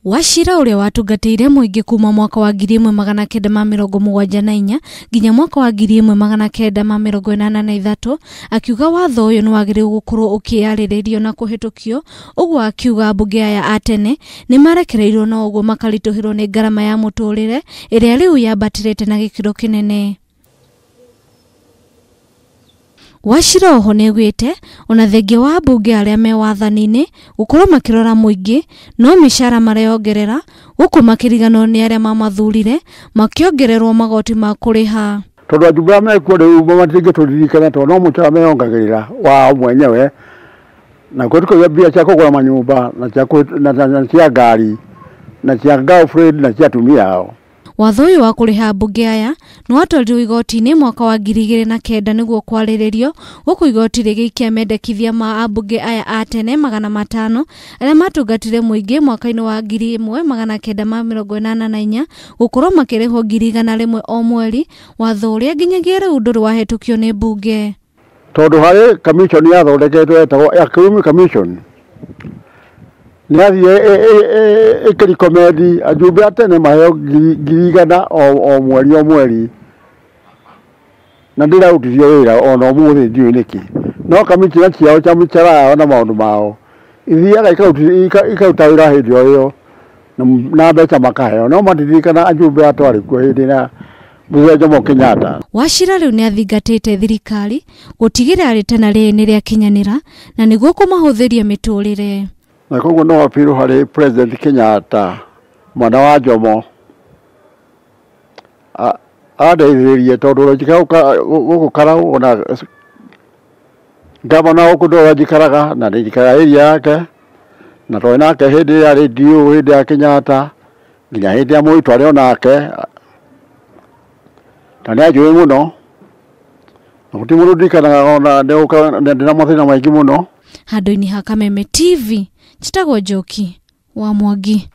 Wachira uria watungatĩire mũingĩ kuma mwaka wa 1974 nginya mwaka wa 1983 akiuga watho uyu ni wagĩrĩirwo gũkorwo ũkĩarĩrĩrio na kũhĩtũkio. Ũguo akiuga ambunge aya a tene ni marekereirio na ũguo makarituhirwo ni ngarama ya mũtũrĩre ĩrĩa rĩu yambatĩrĩte na gĩkĩro kĩnene. Wachira oho nĩaugĩte ona thengia wa ambunge arĩa me wathani-inĩ gũkorwo makĩrora mũingĩ no mĩcara mareyongerera gũkũ makĩriganwo nĩ arĩa mamathurire makĩongererwo magoti ma kũrĩha. Tondũ ajumbe mekuo rĩu matingĩtũririkana tondũ no mũcara meyongagĩrĩra wa mwenyewe na kwĩrĩkwo mbia cia kũgũra manyũmba na cia ngari na cia girlfriend na cia atumia ao. Watho ũyũ wa kũrĩha ambunge aya nĩ watwarirwo igoti-inĩ mwaka wa 2009 nĩguo kwarĩrĩrio gũkũ igoti rĩgĩikia mendekithia ma ambunge aya a tene 500 arĩa matungatire mũingĩ mwaka-inĩ wa 1984 gũkorwo makĩrĩhwo 100 o mweri, watho ũrĩa nginyagia rĩu ndũrĩ wahĩtũkio nĩ mbunge. Tondũ harĩ commission yathondeketwo ĩtagwo Economic Commission nĩathiĩ ĩkĩrikomendi ajumbe a tene maheo 100 o mweri na ndĩrautithio wĩra ona ũmũthĩ ndiũĩ nĩkĩ. No kamĩtĩ ciao cia mĩcara yao na maũndũ mao ithiaga ikaruta wĩra hĩndĩ o ĩyo na mbeca makaheo, no matirikana ajumbe atwarĩ kuo hĩndĩ ya Mzee Jomo Kenyatta. Wachira rĩu nĩathingatĩte thirikari gũtigĩrĩra rĩtana rĩrĩ nĩrĩakinyanĩra na nĩguo kũmahũthĩria mĩtũrĩre. Na koguo no apiro harĩ President Kenyatta mwana wa Jomo adeithĩrĩrie tondũ gũkara ona gavana ũkũndũ njikaraga na ndikara area yake na tondũ nake hĩndĩ ya radio hĩndĩ ya Kenyatta nginya hĩndĩ ya Moi twarĩ onake na nĩanjũĩ mũno na gũtirĩ mũndũ ndikanaga ona ndĩna mathĩna maingĩ mũno. Handũ-inĩ ha Kameme TV, njĩtagwo Njoki wa Mwangi.